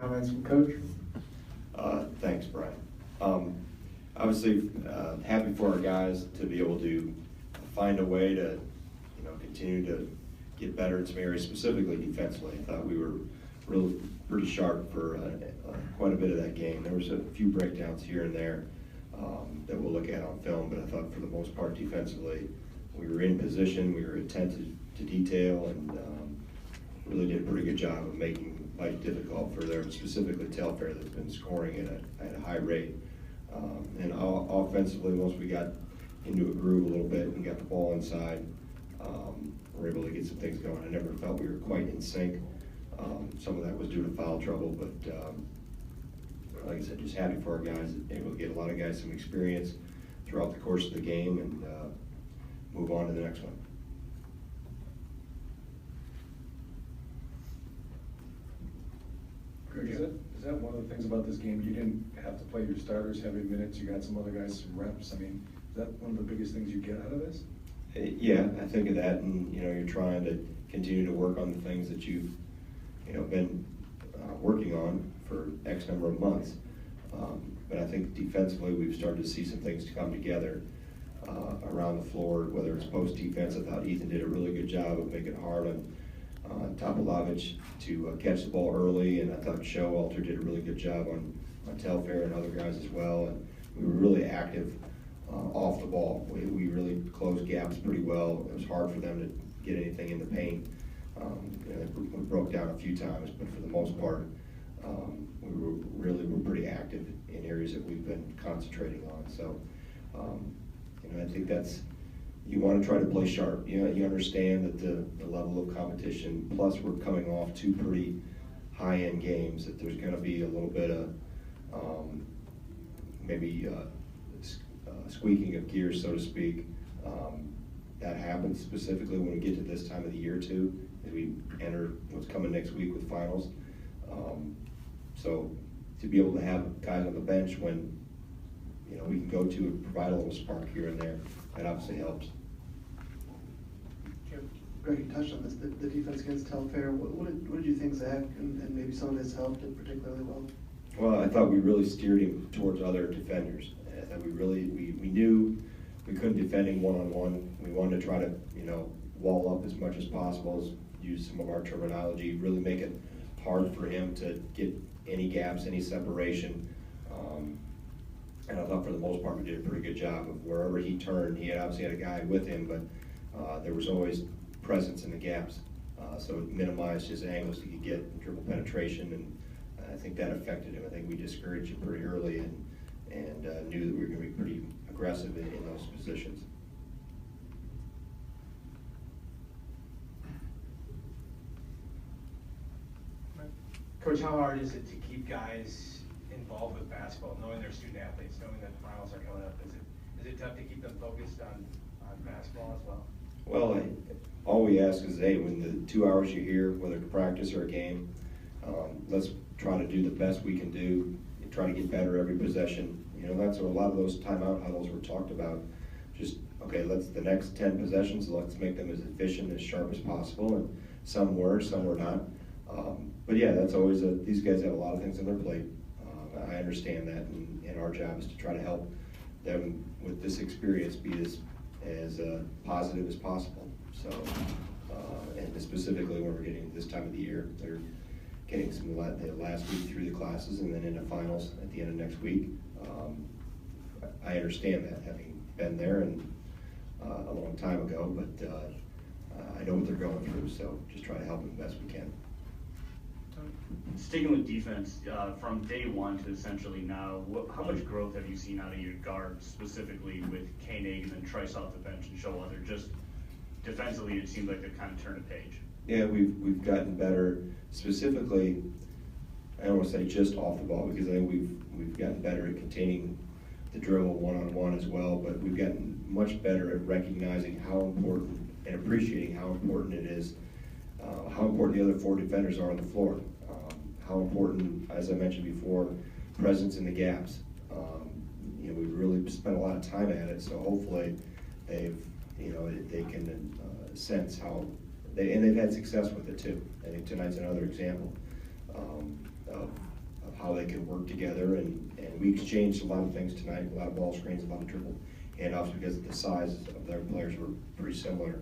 Comments from Coach? Thanks, Brian. Obviously, happy for our guys to be able to find a way to, continue to get better in some areas, specifically defensively. I thought we were really pretty sharp for quite a bit of that game. There was a few breakdowns here and there that we'll look at on film, but I thought for the most part defensively, we were in position, we were attentive to detail, and really did a pretty good job of making life difficult for their, specifically Telfair, that's been scoring at a high rate. And offensively, once we got into a groove a little bit and got the ball inside, we were able to get some things going. I never felt we were quite in sync. Some of that was due to foul trouble, but like I said, just happy for our guys, able to get a lot of guys some experience throughout the course of the game and move on to the next one. Is that one of the things about this game? You didn't have to play your starters heavy minutes. You got some other guys some reps. I mean, is that one of the biggest things you get out of this? Yeah, I think of that, and you're trying to continue to work on the things that you've been working on for X number of months. But I think defensively, we've started to see some things to come together around the floor. Whether it's post defense, I thought Ethan did a really good job of making it hard on Topolovich to catch the ball early, and I thought Showalter did a really good job on Telfair and other guys as well. And we were really active off the ball. We really closed gaps pretty well. It was hard for them to get anything in the paint. We broke down a few times, but for the most part, we were pretty active in areas that we've been concentrating on. So, I think that's, you want to try to play sharp. You understand that the level of competition, plus we're coming off two pretty high-end games, that there's going to be a little bit of maybe squeaking of gears, so to speak. That happens specifically when we get to this time of the year too, as we enter what's coming next week with finals. So to be able to have guys on the bench when we can go to and provide a little spark here and there, that obviously helps. Greg, you touched on this, the defense against Telfair. What did you think, Zach, and maybe some of this helped it particularly well? Well, I thought we really steered him towards other defenders. I thought we knew we couldn't defend him one-on-one. We wanted to try to, wall up as much as possible, use some of our terminology, really make it hard for him to get any gaps, any separation. And I thought for the most part we did a pretty good job of wherever he turned. He obviously had a guy with him, but there was always presence in the gaps. So it minimized his angles he could get in dribble penetration, and I think that affected him. I think we discouraged him pretty early and knew that we were going to be pretty aggressive in those positions. Coach, how hard is it to keep guys involved with basketball, knowing they're student athletes, knowing that the finals are coming up? Is it tough to keep them focused on basketball as well? Well, all we ask is, hey, when the 2 hours you're here, whether to practice or a game, let's try to do the best we can do, and try to get better every possession. That's what a lot of those timeout huddles were talked about. Just, okay, let's the next 10 possessions, let's make them as efficient, as sharp as possible, and some were not. But yeah, that's always these guys have a lot of things on their plate. I understand that, and our job is to try to help them with this experience be as positive as possible. So, and specifically when we're getting this time of the year, they're getting some the last week through the classes and then into finals at the end of next week. I understand that, having been there and a long time ago, but I know what they're going through, so just try to help them the best we can. Sticking with defense, from day one to essentially now, how much growth have you seen out of your guards, specifically with Koenig and then Trice off the bench and Showalter? Just defensively, it seems like they've kind of turned a page. Yeah, we've gotten better. Specifically, I don't want to say just off the ball, because I think we've gotten better at containing the dribble one-on-one as well, but we've gotten much better at recognizing how important and appreciating how important it is, how important the other four defenders are on the floor, how important, as I mentioned before, presence in the gaps. We've really spent a lot of time at it, so hopefully they can sense how and they've had success with it too. I think tonight's another example of they can work together, and we exchanged a lot of things tonight, a lot of ball screens, a lot of dribble handoffs, because the size of their players were pretty similar.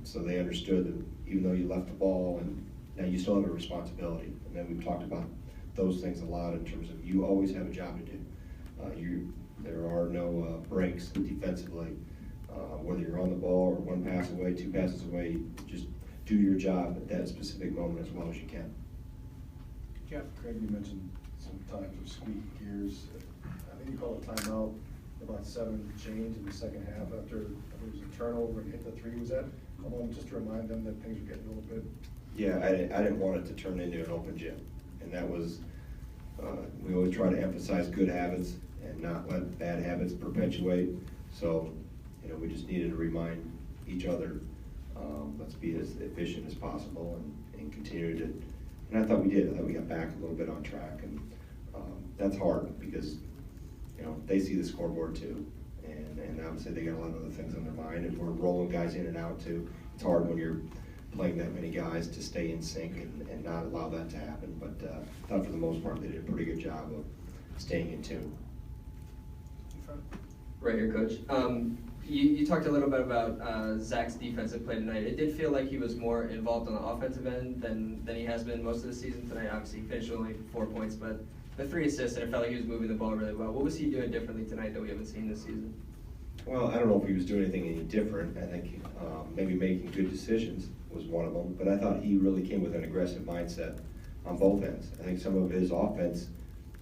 So they understood that even though you left the ball, and now you still have a responsibility. And then we've talked about those things a lot in terms of you always have a job to do. There are no breaks defensively. Whether you're on the ball or one pass away, two passes away, just do your job at that specific moment as well as you can. Jeff? Craig, you mentioned some times of squeaky gears. I think you called a timeout about 7 change in the second half after there was a turnover and hit the 3. Was that a moment just to remind them that things were getting a little bit? Yeah, I didn't want it to turn into an open gym. And that was, we always try to emphasize good habits and not let bad habits perpetuate. So, you know, we just needed to remind each other, let's be as efficient as possible and continue to, and I thought we did. I thought we got back a little bit on track, and that's hard because, you know, they see the scoreboard too, and obviously they got a lot of other things on their mind, and we're rolling guys in and out too. It's hard when you're playing that many guys to stay in sync and not allow that to happen, but I thought for the most part they did a pretty good job of staying in tune. Right here, Coach. You talked a little bit about Zach's defensive play tonight. It did feel like he was more involved on the offensive end than he has been most of the season tonight. Obviously, he finished only 4 points, but the 3 assists, and it felt like he was moving the ball really well. What was he doing differently tonight that we haven't seen this season? Well, I don't know if he was doing anything any different. I think maybe making good decisions was one of them, but I thought he really came with an aggressive mindset on both ends. I think some of his offense,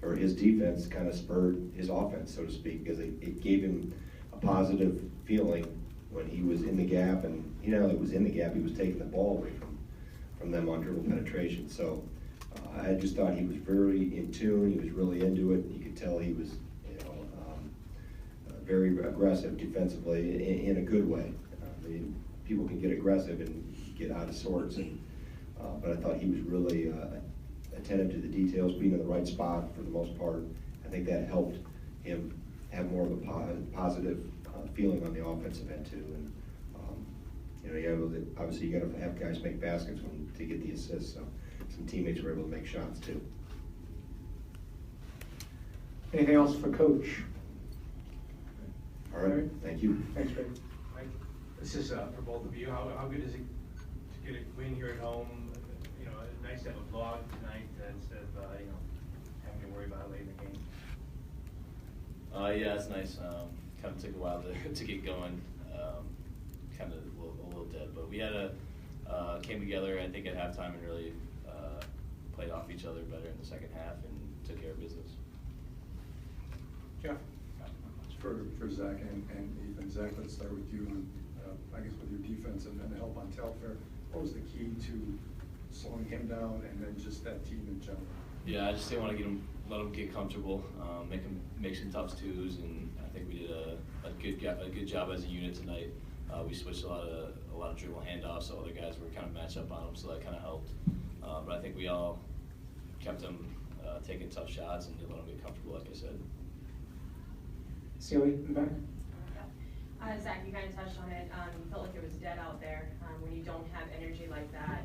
or his defense, kind of spurred his offense, so to speak, because it gave him a positive feeling when he was in the gap, and he not only was in the gap, he was taking the ball away from them on dribble penetration. So I just thought he was very in tune. He was really into it. You could tell he was, you know, very aggressive defensively in a good way. People can get aggressive and get out of sorts, and but I thought he was really attentive to the details, being in the right spot for the most part. I think that helped him have more of a positive feeling on the offensive end too. And you know, obviously you got to have guys make baskets to get the assists. So some teammates were able to make shots too. Anything else for Coach? All right, thank you. Thanks, Greg. Mike, this is for both of you. How good is it to get a win here at home? You know, nice to have a vlog tonight instead of you know, having to worry about it late in the game. Yeah, it's nice. Kind of took a while to get going. Kind of a little dead, but we had came together, I think, at halftime and really played off each other better in the second half and took care of business. Jeff? For Zach and Ethan. Zach, let's start with you, and I guess with your defense and the help on Telfair. What was the key to slowing him down and then just that team in general? Yeah, I just didn't want to let him get comfortable, make some tough twos, and I think we did a good job as a unit tonight. We switched a lot of dribble handoffs, so other guys were kind of matched up on him, so that kind of helped. But I think we all kept him taking tough shots and didn't let him get comfortable, like I said. Celia, in the back. Zach, you kind of touched on it. You felt like it was dead out there. When you don't have energy like that,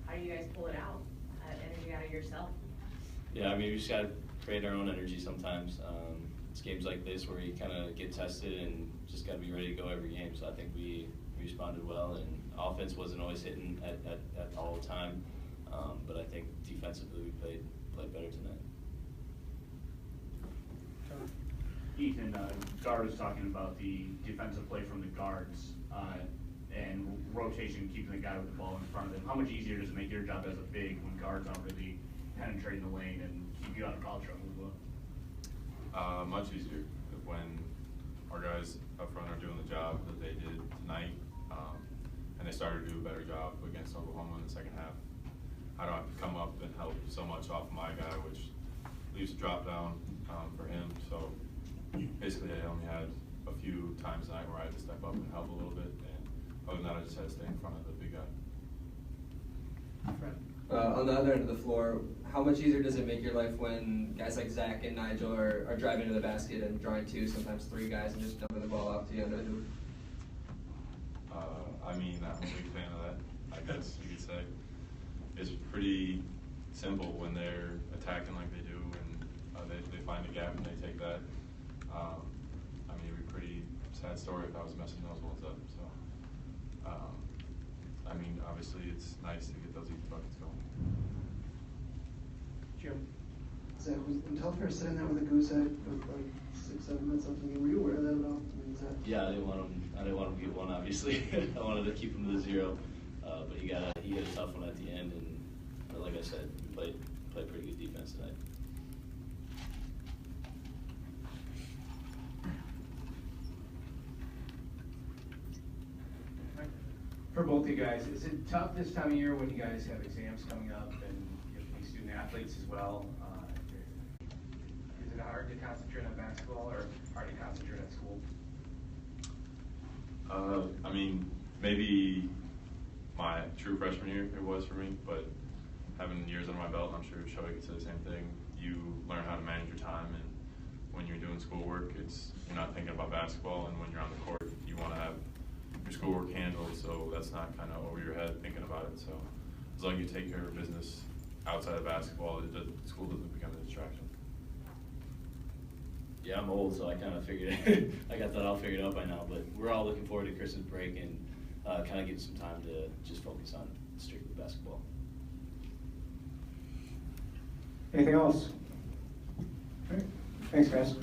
how do you guys pull it out? Energy out of yourself? Yeah, I mean, we just got to create our own energy sometimes. It's games like this where you kind of get tested and just got to be ready to go every game. So I think we responded well, and offense wasn't always hitting at all the time. But I think defensively we played better tonight. Ethan, Gar was talking about the defensive play from the guards and rotation, keeping the guy with the ball in front of them. How much easier does it make your job as a big when guards aren't really penetrating the lane and keep you out of foul trouble as well? Much easier when our guys up front are doing the job that they did tonight, and they started to do a better job against Oklahoma in the second half. I don't have to come up and help so much off of my guy, which leaves a drop down for him. So basically I only had a few times tonight where I had to step up and help a little bit, and other than that I just had to stay in front of the big guy. On the other end of the floor, how much easier does it make your life when guys like Zach and Nigel are driving to the basket and drawing 2, sometimes 3 guys and just dumping the ball off to you individually? I mean, I'm a big fan of that, I guess you could say. It's pretty simple when they're attacking like they do find a gap and they take that. I mean, it'd be a pretty sad story if I was messing those ones up, so. I mean, obviously, it's nice to get those easy buckets going. Jim? Zach, when Telfair sitting there with a goose egg with like 6-7 minutes left in the game, were you aware of that at all? I mean, is that... Yeah, I didn't want him to get one, obviously. I wanted to keep him to the 0, but he hit a tough one at the end, and like I said, we played pretty good defense tonight. For both you guys, is it tough this time of year when you guys have exams coming up and you have student athletes as well? Is it hard to concentrate on basketball or hard to concentrate on school? I mean, maybe my true freshman year it was for me, but having years under my belt, I'm sure Shoei could say the same thing. You learn how to manage your time, and when you're doing schoolwork, you're not thinking about basketball, and when you're on the court, you want to have your schoolwork handled, so that's not kind of over your head thinking about it. So as long as you take care of business outside of basketball, school doesn't become a distraction. Yeah, I'm old, so I kind of figured I got that all figured out by now. But we're all looking forward to Christmas break and kind of getting some time to just focus on strictly basketball. Anything else? Okay. Thanks, guys.